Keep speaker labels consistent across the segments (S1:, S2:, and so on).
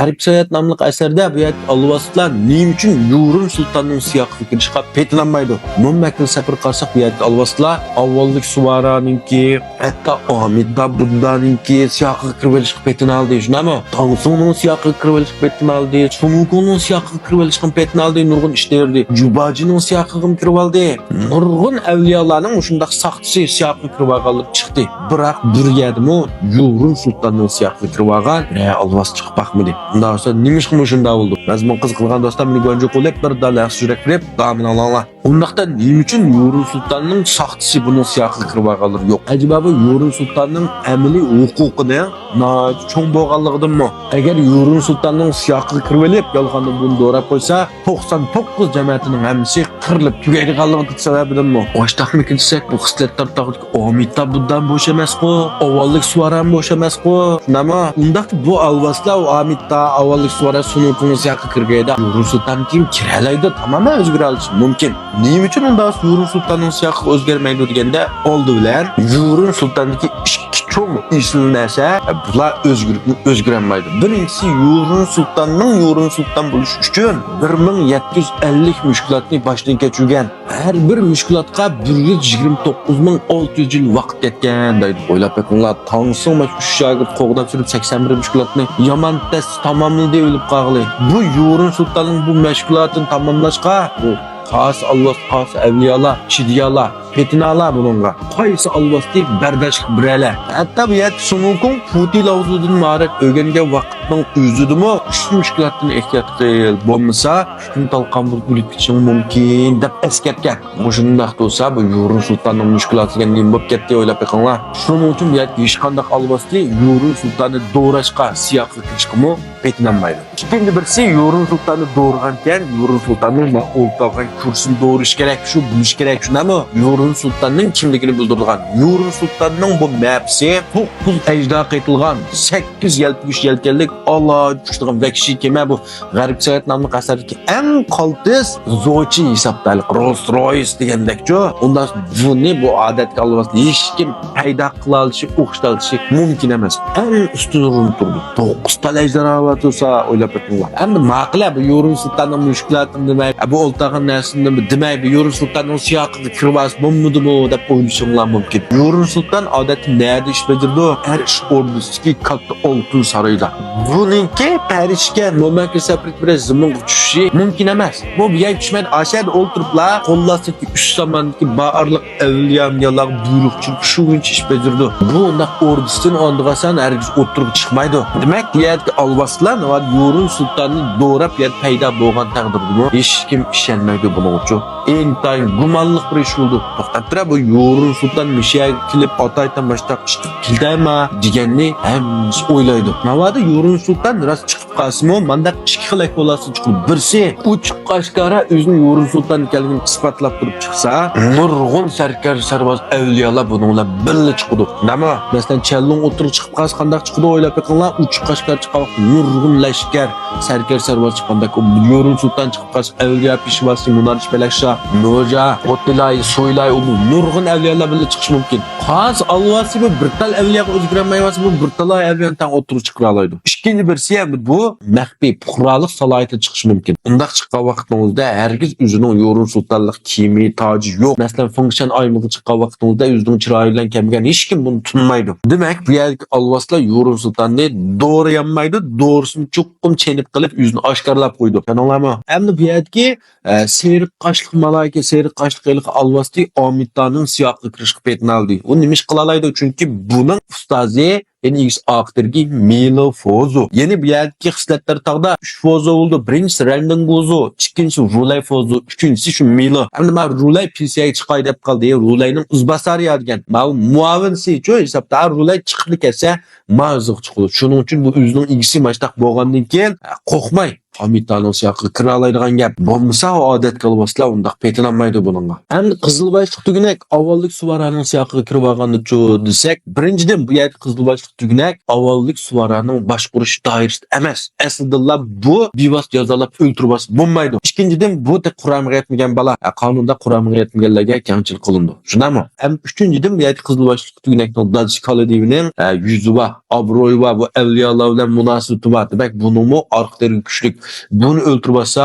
S1: Garip Sayat namlıq əsərdə bu yerdə alvaslar neyim üçün Yurun Sultanның siyaqı kirişqa petlanmaydı. Mümkün səfir qarşaq bu yerdə alvaslar avvallık Suvaranınki, hatta Ahmet Dabuddanınki siyaqı kirişqa petlanaldı. Şunamı? Tansu'nun siyaqı kirişqa petlanaldı. Sumukunun siyaqı kirişqa petlanaldı. Nurgun işlerdi. Cubacının siyaqı kirişqa Nurgun evliyalarının şundaq saxtısı siyaqı kirişqa çıktı. Bırak bir yerdə Yurun Sultanның siyaqı kirişqa alvas çıqıb baxmıdı. Bundan sonra nimiş qılmış şunda oldu. Məzmun qız qılğan dostlar məni görünce qoyub bir dal yaxşı yürək verib damını alanlar. Ondaqda neyim üçün Yurun Sultanның saxtısı bunun siyaqı kirişqalar yox. Acaba bu Yurun Sultanның əmili huquqını çoğ boğanlığıdır mı? Eğer Yurun Sultanның siyaqı kirişqilib yalğanını bunu doğrab qoysa 99 cəmiyyətinin həmisi qırılıb tügəydiğanlığıdır səbəbidir mi? Başdaq mı kinsək bu xisletler tağıdır ki Ahmet Dabuddan boş emas qo, avvallık Suvaran boş emas qo. Nama ondaqda bu alvaslar o Ahmet da avvallık Suvara sunukunu siyaqı kirişqayda Yurun Sultan kim kiralaydı tamamen özgür alış mümkün. Neyim için onda Yurun Sultanның siyaqı özgermeydi degende oldu bilen Yurun Sultan'daki çoğu işin neyse bunlar özgürenmeydi. Birincisi Yurun Sultan buluş üçün 1750 müşkülatını baştan geçirgen. Her bir müşkülatka 129.600 yıl vaqt ketken deydi. Oylap bakınlar Tansu maç 3 şagird qoğdan sürüp 81 müşkülatını yaman test tamamladı ölüp qağılı. Bu Yurun Sultan'ın bu müşkülatını tamamlaşqa bu Xas alvas, xas evliyalar, şidiyalar, petinalar bununla. Qaysı alvas deyip berdaşlık birələr. Hatta bu yer sunukun puti lavzudun maret ögenge vaqtının üzüdü mü? Şu müşkilatını ehtiyat qil. Bolmasa, şunu talqan bulip geçin mümkün dep eskerken. Muşundaq olsa bu Yurun Sultan'ın müşkilatı kendin bop ketdi oylap bakınlar. Şunun için bu yer hiçqandaq alvas deyip Yurun Sultan'ı doğraşqa siyaqlı kirişqimi petinanmaydı. İkinci birisi Yurun Sultan'ı doğurganken Yurun Sultan'ın oltağın kursunu doğruş gerek, şu buluş gerek, şuna mı? Yurun Sultan'ın kimligini bildirgan. Yurun Sultan'ın bu mapsi 9 ejda qaytılgan 8 yelpüş yelkenlik Allah güçlüğün vekşi keme bu Garip Sayat namlı qasardaki en kaltis zoçi hesapdalik Rolls Royce degendekço. Ondan bunu bu adet kalması hiç kim payda kılalışı, oqıştalışı mümkün emas. En üstün urun turdu. 9 tal ejda olsa oylap etmiyorlar. Hem de maqla bu Yurun Sultan'ın müşkülatını demek, bu oltağın nesinde demek, bu Yurun Sultan'ın siyaqı kirvas bommudu mu dep oyluşunlar mümkün. Yurun Sultan adeti nerede iş bedirdi o? Her iş ordusu ki kattı oltun sarayda. Bununki her işke nomekli seprit bir zaman uçuşu mümkün emas. Bu bir yer düşmen aşağıda oturupla kollası ki 3 zamandaki bağırlık evliyalar buyrukçu şu gün iş bedirdi. Bu onda ordusunun onduğasan herkes oturup çıkmaydı. Demek yerdeki alvaslar var Yurun Sultan'ı doğrap yer payda boğan tağdırdı mı? Hiç kim işlenmeydi bunu uçu. İntayın gumanlık bir iş oldu. Fakat bu Yurun Sultan mişeye kilip ataytan başta çıkıp kildayma degenini hemimiz oylaydı. Navada Yurun Sultan rast çıkıp kalsın o mandak çıkık olası çıkıp birisi uçuk kaşkara özünün Yurun Sultan kelgini ispatlap durup çıksa nurgun serker serbaz evliyalar bununla birli çıkıdı. Nama? Mesela Çellon oturup çıkıp kalsın kandak çıkıdı oylap yakınlar uçuk kaşkar çıkıp nurgun leşker serker serbaz çıkandak Yurun Sultan çıkıp kalsın evliya pişvası Munarış Belekşah Noja Otilay Soylay nurgun evliyalar birli çıkış mümkün. Xas alvası bu bir tal evliya özgürenmeyvası bu bir tal evliyanın tan oturup çıkıralaydı. İkinci birisi yani bu məhbi puxralıq salayeti çıkış mümkün. Ondaq çıqqan vaxtınızda herkes üzünün Yurun Sultanlıq kimi, tacı yok. Məsələn, funksiyon aymığı çıqqan vaxtınızda üzünün çırayıyla kemgen hiç kim bunu tunmaydı. Demek bu yerlik alvasla Yurun Sultan'ı doğru yanmaydı. Doğrusunu çokum çenip kılıp yüzünü aşkarlap koydu. Yani olama. Hem de bu yerlik seyrik qaşlıq malayke, seyrik qaşlıq elik alvası Ahmet'tanın siyaqlı kırışqı petini aldı. O nimiş kılalaydı çünkü bunun ustazı en iyisi aktarki Milo Fozu. Yeni bir yerdeki xisletleri tağda 3 Fozu oldu. Birincisi Randon Gozu, ikincisi Rulay Fozu, üçüncüsü şu Milo. Hem de ben Rulay PC'ye çıkaydı hep kaldı. Rulay'nın uzbasarı yadgen. Ben muavinsi çoğu hesapta Rulay çıklı kese mazıq çıkılır. Şunun için bu üzünün ilgisi maçtak boğandın ki kokmay. Hamitaning siyaqi kira oladigan gap. Bo'lmasa odat qilibsizlar, undaq petinolmaydi buningga. Endi qizilboshliq tugunak avvallik suvaraning siyaqiga kirib olganda-chu desak, birinchidan bu yerda qizilboshliq tugunak avvallik suvaraning boshqurish doirasida emas. Aslida bu bevosita jazolab o'ltirib bo'lmaydi. Ikkinchidan bu Qur'onga yetmagan bola, qonunda Qur'onga yetmaganlarga kamchilik qilindi. Shunami? Ham uchinchidan bu yerda qizilboshliq tugunakning dajish kolodivining yuzi va obro'yi va bu avliyolar bilan munosabati bor. Demak, buningmi orqadagi kuchlik. Buni o'ltirib olsa,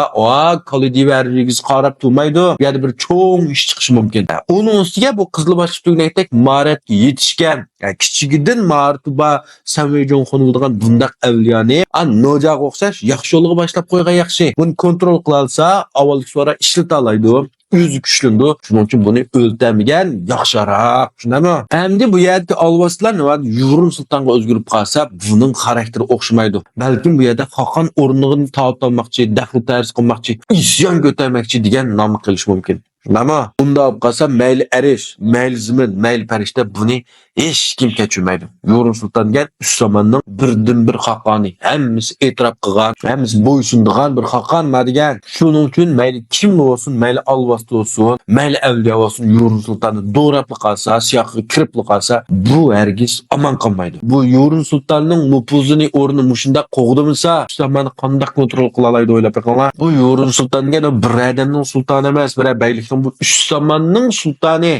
S1: kolodivi arigiz qarab turmaydi. Bu yerda bir cho'ng ish chiqishi mumkin. Uning ustiga bu qizilboshliq tugunakdek mahoratga yetishgan, kichigidan maharati bor Samoyjon xonildigan bundaq avliyoni nojaga o'xshash yaxshi yo'lga boshlab qo'ygan yaxshi. Buni kontrol qila olsa, avvalgi sonra ishlata oladi. O'zi kuchlandi. Shuning uchun buni o'ltamigan yaxshiroq. Shunami? Endi bu yerda olvoslar nima Yurun sultonga o'zgarib qolsa, buning xarakteri o'xshamaydi. Balkim bu yerda Xoqon o'rnini topolmoqchi, daxl tarz qilmoqchi, isyon ko'tarmoqchi degan nom qilish mumkin. Nima? Unda olib qolsa mayli arish, mayli zimin, mayli farishta buni hech kim kechirmaydi. Yurun sultonga üst zamonning birdan bir Xoqoni, hammasi e'tirof qilgan, hammasi bo'ysundigan bir Xoqon ma degan. Shuning uchun mayli kim bo'lsin, mayli alvasti bo'lsin, mayli avliyo bo'lsin, Yurun sultonni do'rab qolsa, siyoqqa kirib qolsa, bu hargiz aman qolmaydi. Bu Yurun sultonning nupuzini o'rni mushunda qo'g'dimsa, zamonni qanday kontrol qila oladi o'ylab qo'yinglar. Bu Yurun sultonga bir adamning sultoni emas, bir baylikning bu üst zamonning sultoni,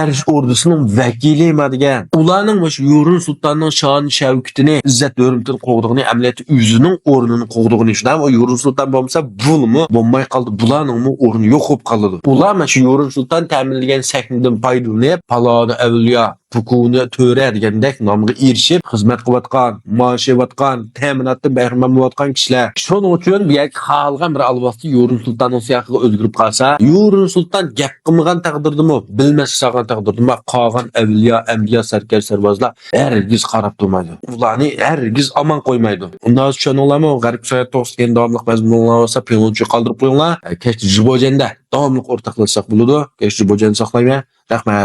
S1: Arish ordusining vakili ma degan. Ularning o'sha Yurun sultonning shon shavkatini, izzat hurmatini qo'g'dig'ini, amaliyotda o'zining o'rnini qo'g'dig'ini shunday va Yurun sulton bo'lmasa, bulmi bo'lmay qoldi. Bularning o'rni yo'q bo'lib qoldi. Ular mana shu Yurun sulton ta'minlagan sahnadan foydalanib, paloni avliyo hukuni to'ra degandek nomga erishib xizmat qilayotgan, maosh olayotgan, ta'minotdan bahramand bo'layotgan kishilar. Shuning uchun bu yerga xalqan bir alvasti Yurun sultonning siyoqiga o'zgarib qolsa, Yurun sulton gap qilmagan taqdirdimi, bilmas saqan taqdirdimi, qolgan avliyo, ambiyo, sarkar sarbozlar hargiz qarab turmaydi. Ularni hargiz aman qo'ymaydi. Undan tushuninglarmi? G'arb soyat to'g'risida davomli mazmunlar olsa, penalchi qoldirib qo'yinglar. Kechki jibojanda davomli o'rtoqlashsak bo'ladi. Kechki jibojani saqlayman. Rahmat.